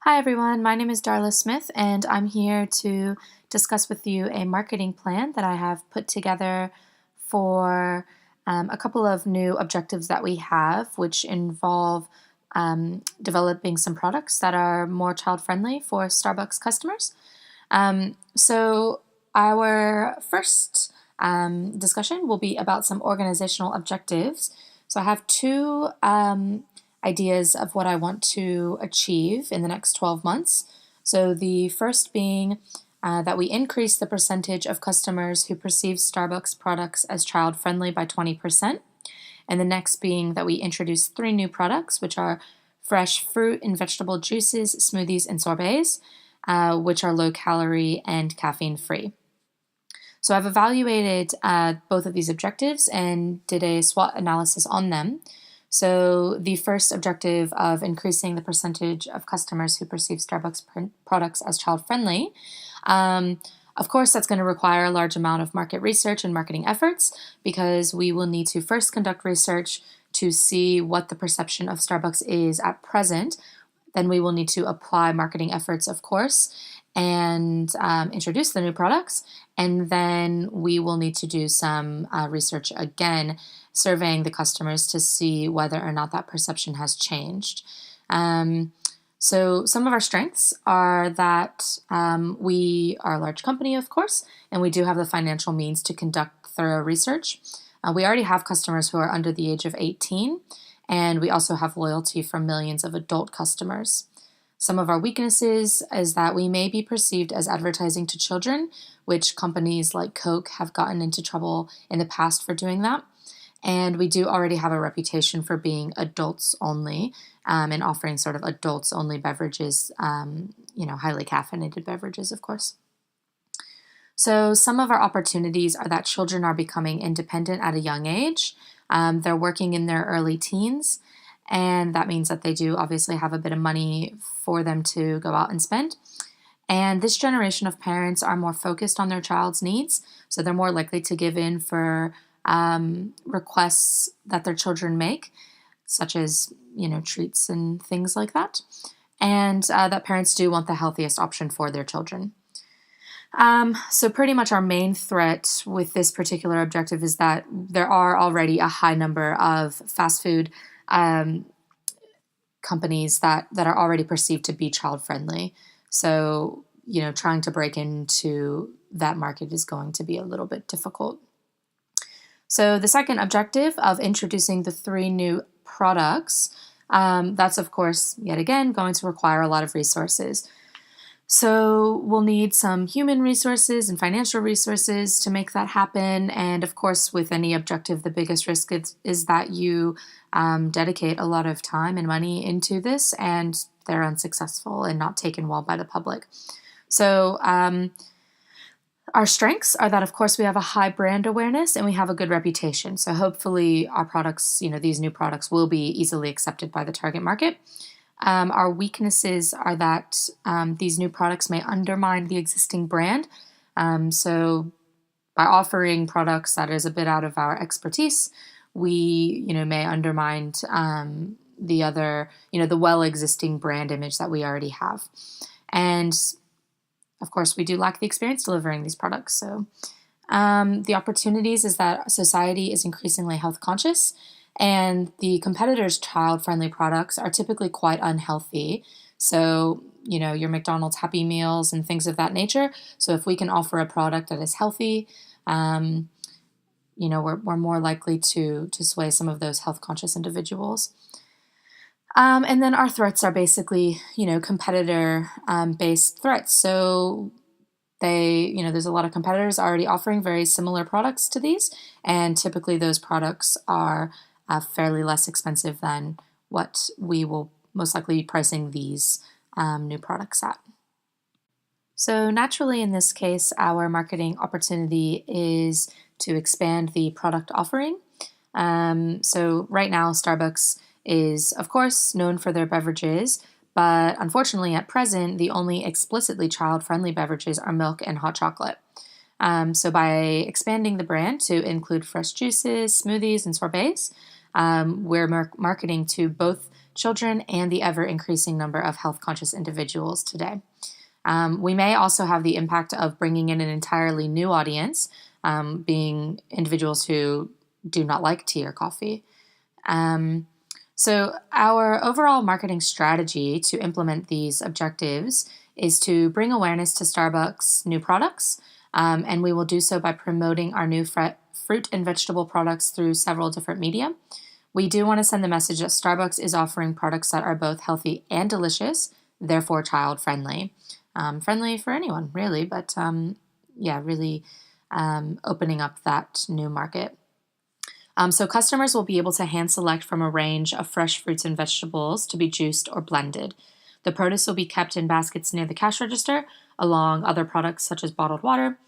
Hi everyone, my name is Darla Smith, and I'm here to discuss with you a marketing plan that I have put together for a couple of new objectives that we have, which involve developing some products that are more child friendly for Starbucks customers. So, our first discussion will be about some organizational objectives. So, I have two ideas of what I want to achieve in the next 12 months. So, the first being that we increase the percentage of customers who perceive Starbucks products as child friendly by 20%. And the next being that we introduce three new products, which are fresh fruit and vegetable juices, smoothies, and sorbets, which are low calorie and caffeine free. So I've evaluated both of these objectives and did a SWOT analysis on them. So the first objective of increasing the percentage of customers who perceive Starbucks products as child friendly. Of course, that's going to require a large amount of market research and marketing efforts because we will need to first conduct research to see what the perception of Starbucks is at present. Then we will need to apply marketing efforts, of course, and introduce the new products. And then we will need to do some research again, surveying the customers to see whether or not that perception has changed. So some of our strengths are that we are a large company, of course, and we do have the financial means to conduct thorough research. We already have customers who are under the age of 18, and we also have loyalty from millions of adult customers. Some of our weaknesses is that we may be perceived as advertising to children, which companies like Coke have gotten into trouble in the past for doing that. And we do already have a reputation for being adults only and offering sort of adults only beverages, highly caffeinated beverages, of course. So some of our opportunities are that children are becoming independent at a young age. They're working in their early teens, and that means that they do obviously have a bit of money for them to go out and spend. And this generation of parents are more focused on their child's needs, so they're more likely to give in for requests that their children make, such as, treats and things like that. And that parents do want the healthiest option for their children. So pretty much our main threat with this particular objective is that there are already a high number of fast food companies that are already perceived to be child friendly. So, trying to break into that market is going to be a little bit difficult. So the second objective of introducing the three new products, that's of course, yet again, going to require a lot of resources. So we'll need some human resources and financial resources to make that happen. And of course, with any objective, the biggest risk is that you dedicate a lot of time and money into this and they're unsuccessful and not taken well by the public. So our strengths are that, of course, we have a high brand awareness and we have a good reputation. So hopefully our products, these new products will be easily accepted by the target market. Our weaknesses are that these new products may undermine the existing brand. So by offering products that is a bit out of our expertise, we, may undermine the other, the well-existing brand image that we already have. And of course, we do lack the experience delivering these products. So the opportunities is that society is increasingly health conscious, and the competitors' child-friendly products are typically quite unhealthy. So, your McDonald's Happy Meals and things of that nature. So if we can offer a product that is healthy, we're more likely to sway some of those health-conscious individuals. And then our threats are basically, competitor based threats. So there's a lot of competitors already offering very similar products to these, and typically those products are fairly less expensive than what we will most likely be pricing these new products at. So naturally, in this case, our marketing opportunity is to expand the product offering. So right now, Starbucks is, of course, known for their beverages, but unfortunately, at present, the only explicitly child-friendly beverages are milk and hot chocolate. So by expanding the brand to include fresh juices, smoothies, and sorbets, we're marketing to both children and the ever-increasing number of health-conscious individuals today. We may also have the impact of bringing in an entirely new audience, being individuals who do not like tea or coffee. So our overall marketing strategy to implement these objectives is to bring awareness to Starbucks' new products, and we will do so by promoting our new fruit and vegetable products through several different media. We do want to send the message that Starbucks is offering products that are both healthy and delicious, therefore child-friendly. Friendly for anyone, really, but really opening up that new market. So customers will be able to hand select from a range of fresh fruits and vegetables to be juiced or blended. The produce will be kept in baskets near the cash register, along other products such as bottled water.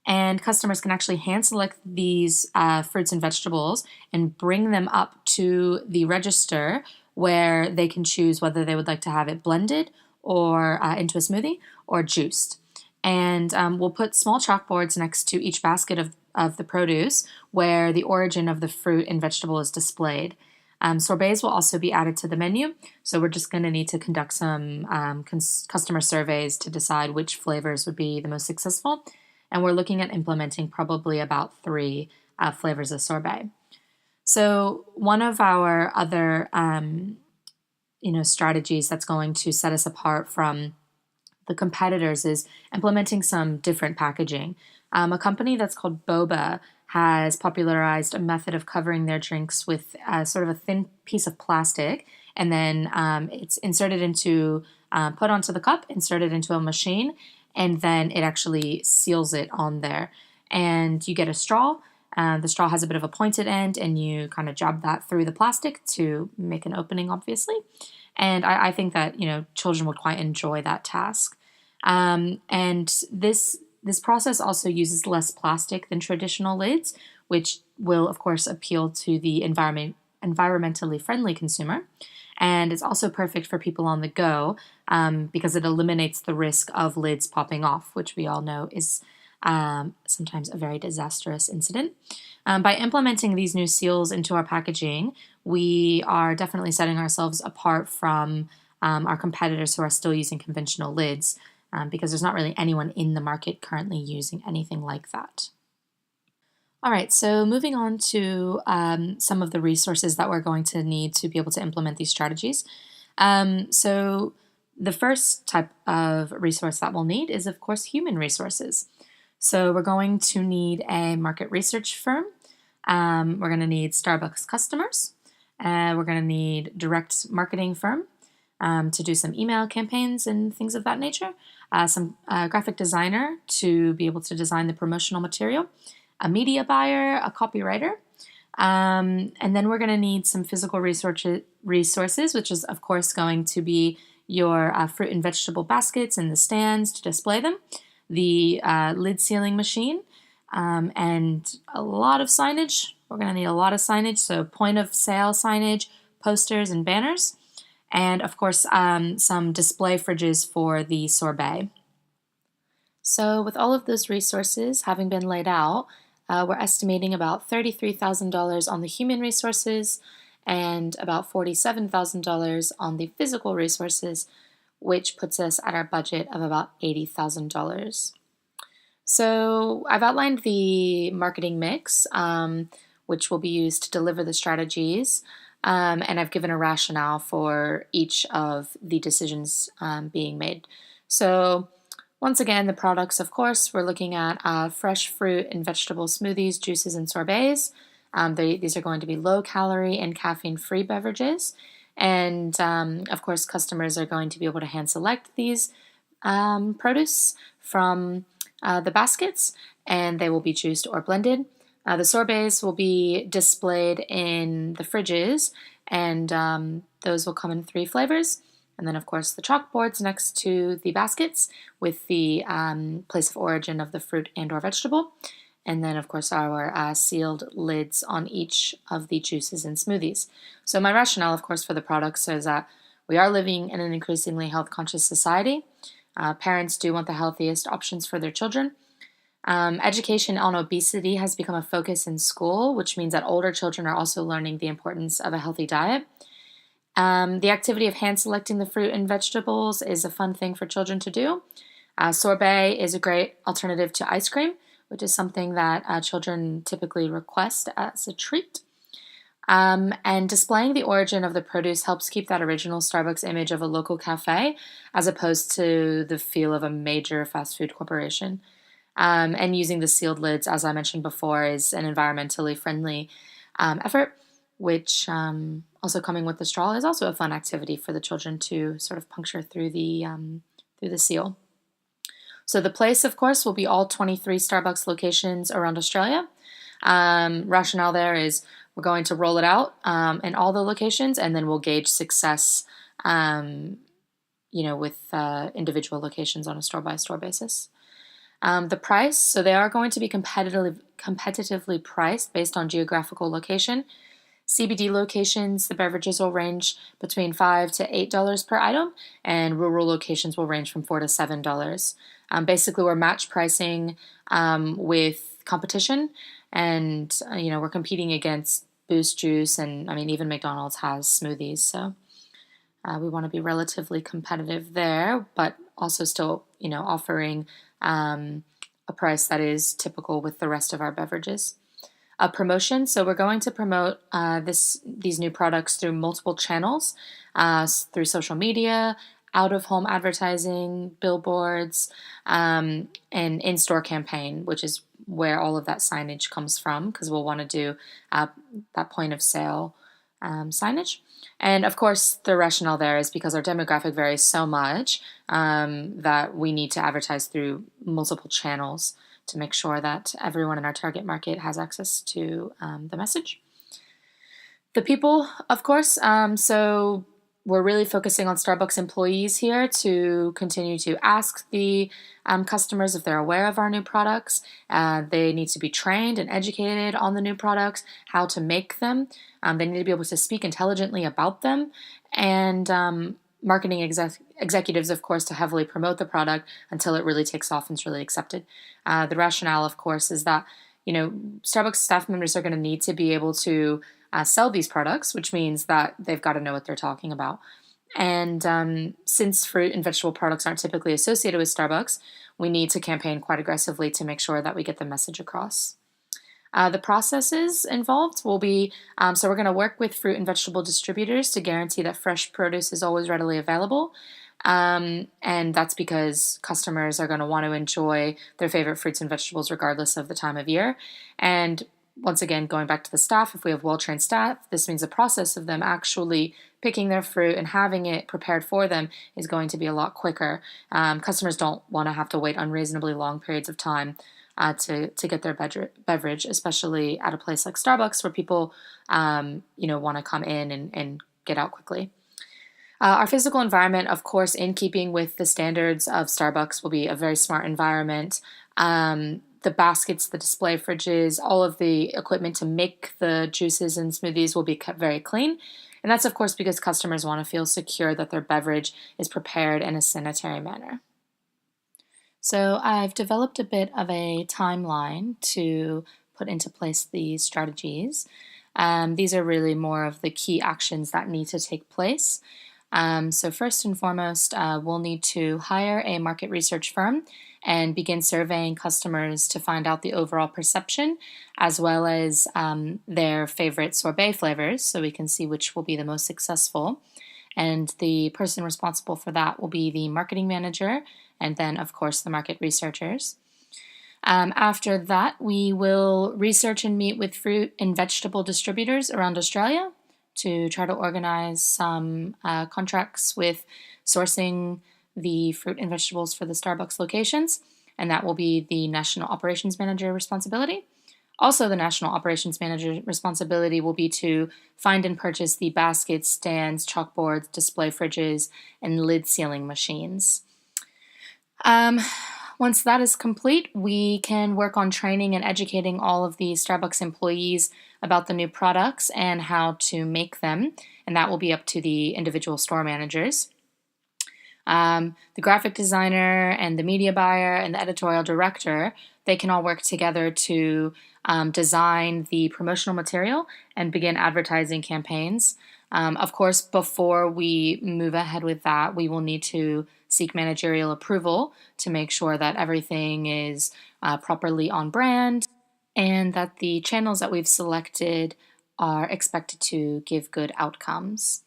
And customers can actually hand select these fruits and vegetables and bring them up to the register where they can choose whether they would like to have it blended or into a smoothie or juiced. And we'll put small chalkboards next to each basket of the produce where the origin of the fruit and vegetable is displayed. Sorbets will also be added to the menu, so we're just going to need to conduct some customer surveys to decide which flavors would be the most successful, and we're looking at implementing probably about 3 flavors of sorbet. So one of our other strategies that's going to set us apart from the competitors is implementing some different packaging. A company that's called Boba has popularized a method of covering their drinks with sort of a thin piece of plastic, and then it's inserted into, put onto the cup, inserted into a machine, and then it actually seals it on there. And you get a straw. The straw has a bit of a pointed end, and you kind of jab that through the plastic to make an opening, obviously. And I think that, children would quite enjoy that task. And this process also uses less plastic than traditional lids, which will, of course, appeal to the environmentally friendly consumer. And it's also perfect for people on the go because it eliminates the risk of lids popping off, which we all know is sometimes a very disastrous incident. By implementing these new seals into our packaging, we are definitely setting ourselves apart from our competitors who are still using conventional lids. Because there's not really anyone in the market currently using anything like that. All right, so moving on to some of the resources that we're going to need to be able to implement these strategies. So the first type of resource that we'll need is, of course, human resources. So we're going to need a market research firm. We're going to need Starbucks customers. We're going to need direct marketing firm to do some email campaigns and things of that nature. Some graphic designer to be able to design the promotional material, a media buyer, a copywriter, and then we're going to need some physical resources, which is, of course, going to be your fruit and vegetable baskets and the stands to display them, the lid sealing machine, and a lot of signage. We're going to need a lot of signage, so point of sale signage, posters, and banners. And, of course, some display fridges for the sorbet. So with all of those resources having been laid out, we're estimating about $33,000 on the human resources and about $47,000 on the physical resources, which puts us at our budget of about $80,000. So I've outlined the marketing mix, which will be used to deliver the strategies. And I've given a rationale for each of the decisions being made. So once again, the products, of course, we're looking at fresh fruit and vegetable smoothies, juices, and sorbets. These are going to be low-calorie and caffeine-free beverages. And, of course, customers are going to be able to hand-select these produce from the baskets, and they will be juiced or blended. The sorbets will be displayed in the fridges, and those will come in 3 flavors. And then, of course, the chalkboards next to the baskets with the place of origin of the fruit and or vegetable. And then, of course, our sealed lids on each of the juices and smoothies. So my rationale, of course, for the products is that we are living in an increasingly health-conscious society. Parents do want the healthiest options for their children. Education on obesity has become a focus in school, which means that older children are also learning the importance of a healthy diet. The activity of hand selecting the fruit and vegetables is a fun thing for children to do. Sorbet is a great alternative to ice cream, which is something that children typically request as a treat. And displaying the origin of the produce helps keep that original Starbucks image of a local cafe as opposed to the feel of a major fast food corporation. And using the sealed lids, as I mentioned before, is an environmentally friendly effort, which also coming with the straw is also a fun activity for the children to sort of puncture through the seal. So the place, of course, will be all 23 Starbucks locations around Australia. Rationale there is we're going to roll it out in all the locations, and then we'll gauge success, with individual locations on a store-by-store basis. The price, so they are going to be competitively priced based on geographical location. CBD locations, the beverages will range between $5 to $8 per item, and rural locations will range from $4 to $7. Basically, we're match pricing with competition, and we're competing against Boost Juice, and even McDonald's has smoothies, so we want to be relatively competitive there, but also still offering a price that is typical with the rest of our beverages. A promotion, so we're going to promote these new products through multiple channels, through social media, out-of-home advertising, billboards, and in-store campaign, which is where all of that signage comes from, because we'll want to do that point of sale signage. And of course, the rationale there is because our demographic varies so much that we need to advertise through multiple channels to make sure that everyone in our target market has access to the message. The people, of course, so we're really focusing on Starbucks employees here to continue to ask the customers if they're aware of our new products. They need to be trained and educated on the new products, how to make them. They need to be able to speak intelligently about them. And marketing executives, of course, to heavily promote the product until it really takes off and is really accepted. The rationale, of course, is that Starbucks staff members are going to need to be able to sell these products, which means that they've got to know what they're talking about. And since fruit and vegetable products aren't typically associated with Starbucks, we need to campaign quite aggressively to make sure that we get the message across. The processes involved will be, so we're going to work with fruit and vegetable distributors to guarantee that fresh produce is always readily available. And that's because customers are going to want to enjoy their favorite fruits and vegetables regardless of the time of year. And once again, going back to the staff, if we have well-trained staff, this means the process of them actually picking their fruit and having it prepared for them is going to be a lot quicker. Customers don't want to have to wait unreasonably long periods of time to get their beverage, especially at a place like Starbucks where people want to come in and get out quickly. Our physical environment, of course, in keeping with the standards of Starbucks, will be a very smart environment. The baskets, the display fridges, all of the equipment to make the juices and smoothies will be kept very clean. And that's, of course, because customers want to feel secure that their beverage is prepared in a sanitary manner. So I've developed a bit of a timeline to put into place these strategies. These are really more of the key actions that need to take place. So first and foremost, we'll need to hire a market research firm and begin surveying customers to find out the overall perception as well as their favorite sorbet flavors so we can see which will be the most successful. And the person responsible for that will be the marketing manager and then, of course, the market researchers. After that, we will research and meet with fruit and vegetable distributors around Australia to try to organize some contracts with sourcing the fruit and vegetables for the Starbucks locations, and that will be the National Operations Manager responsibility. Also, the National Operations Manager responsibility will be to find and purchase the baskets, stands, chalkboards, display fridges, and lid sealing machines. Once that is complete, we can work on training and educating all of the Starbucks employees about the new products and how to make them, and that will be up to the individual store managers. The graphic designer and the media buyer and the editorial director, they can all work together to design the promotional material and begin advertising campaigns. Of course, before we move ahead with that, we will need to seek managerial approval to make sure that everything is properly on brand and that the channels that we've selected are expected to give good outcomes.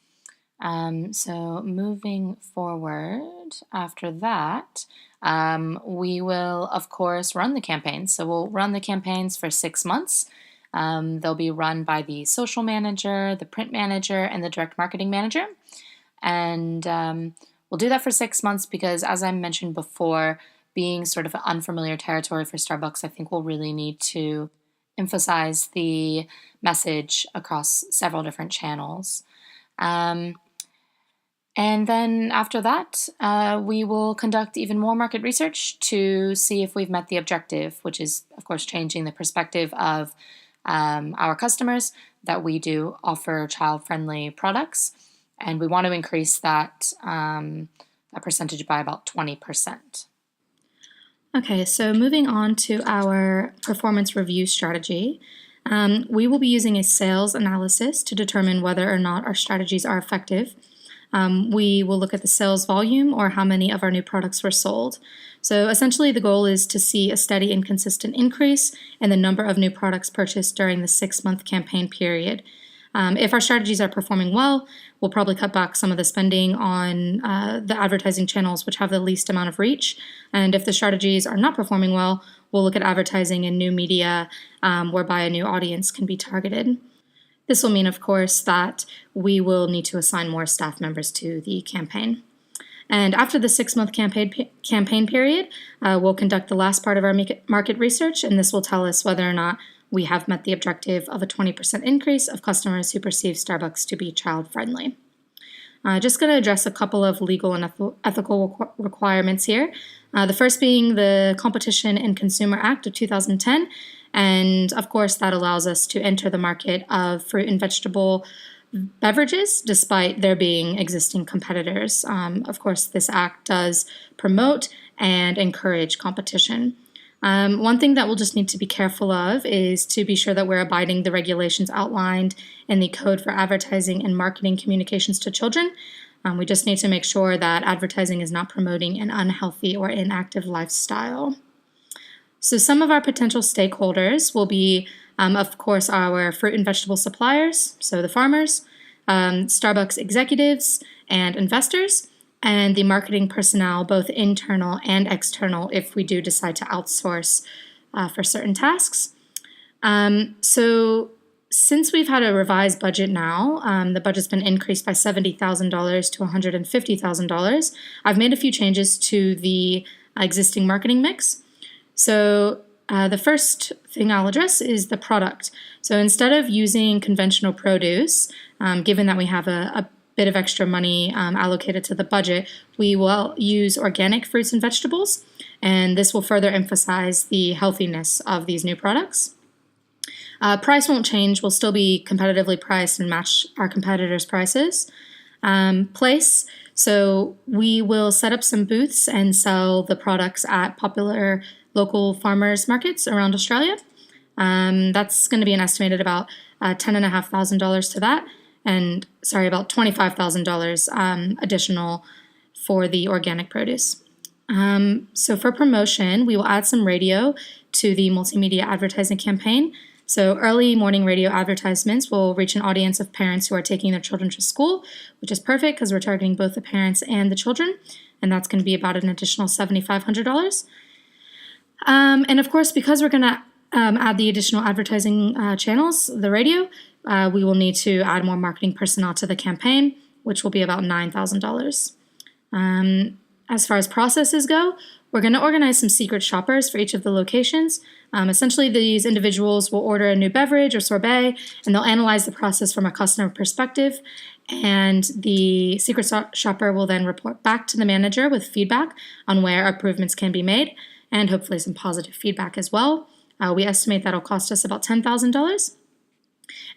So moving forward after that, we will, of course, run the campaigns. So we'll run the campaigns for 6 months. They'll be run by the social manager, the print manager, and the direct marketing manager. And we'll do that for 6 months because, as I mentioned before, being sort of an unfamiliar territory for Starbucks, I think we'll really need to emphasize the message across several different channels. And then after that, we will conduct even more market research to see if we've met the objective, which is, of course, changing the perspective of our customers that we do offer child-friendly products. And we want to increase that percentage by about 20%. Okay, so moving on to our performance review strategy. We will be using a sales analysis to determine whether or not our strategies are effective. We will look at the sales volume or how many of our new products were sold. So essentially the goal is to see a steady and consistent increase in the number of new products purchased during the 6-month campaign period. If our strategies are performing well, we'll probably cut back some of the spending on the advertising channels which have the least amount of reach. And if the strategies are not performing well, we'll look at advertising in new media whereby a new audience can be targeted. This will mean, of course, that we will need to assign more staff members to the campaign. And after the 6-month campaign period, we'll conduct the last part of our market research, and this will tell us whether or not we have met the objective of a 20% increase of customers who perceive Starbucks to be child-friendly. Just going to address a couple of legal and ethical requirements here. The first being the Competition and Consumer Act of 2010. And of course, that allows us to enter the market of fruit and vegetable beverages despite there being existing competitors. Of course, this act does promote and encourage competition. One thing that we'll just need to be careful of is to be sure that we're abiding the regulations outlined in the Code for Advertising and Marketing Communications to Children. We just need to make sure that advertising is not promoting an unhealthy or inactive lifestyle. So some of our potential stakeholders will be, of course, our fruit and vegetable suppliers, so the farmers, Starbucks executives and investors, and the marketing personnel, both internal and external, if we do decide to outsource for certain tasks. So since we've had a revised budget now, the budget's been increased by $70,000 to $150,000, I've made a few changes to the existing marketing mix. So the first thing I'll address is the product. So instead of using conventional produce, given that we have a bit of extra money allocated to the budget, we will use organic fruits and vegetables, and this will further emphasize the healthiness of these new products. Price won't change. We'll still be competitively priced and match our competitors' prices. Place. So we will set up some booths and sell the products at popular local farmers markets around Australia. That's going to be an estimated about $10,500 to that, and about $25,000 additional for the organic produce. So for promotion, we will add some radio to the multimedia advertising campaign. So early morning radio advertisements will reach an audience of parents who are taking their children to school, which is perfect because we're targeting both the parents and the children, and that's going to be about an additional $7,500. And of course, because we're going to add the additional advertising channels, the radio, we will need to add more marketing personnel to the campaign, which will be about $9,000. As far as processes go, we're going to organize some secret shoppers for each of the locations. Essentially, these individuals will order a new beverage or sorbet, and they'll analyze the process from a customer perspective. And the secret shopper will then report back to the manager with feedback on where improvements can be made, and hopefully some positive feedback as well. We estimate that'll cost us about $10,000.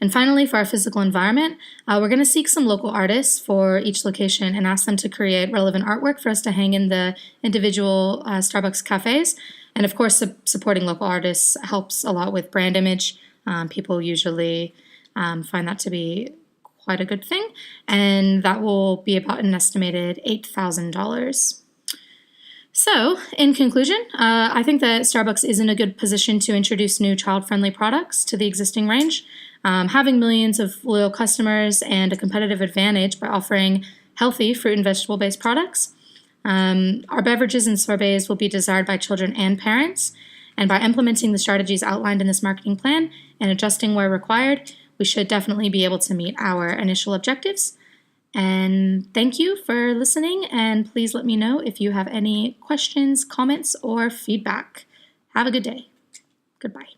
And finally, for our physical environment, we're going to seek some local artists for each location and ask them to create relevant artwork for us to hang in the individual Starbucks cafes. And of course, supporting local artists helps a lot with brand image. People usually find that to be quite a good thing. And that will be about an estimated $8,000. So, in conclusion, I think that Starbucks is in a good position to introduce new child-friendly products to the existing range. Having millions of loyal customers and a competitive advantage by offering healthy fruit and vegetable-based products. Our beverages and sorbets will be desired by children and parents. And by implementing the strategies outlined in this marketing plan and adjusting where required, we should definitely be able to meet our initial objectives. And thank you for listening, and please let me know if you have any questions, comments, or feedback. Have a good day. Goodbye.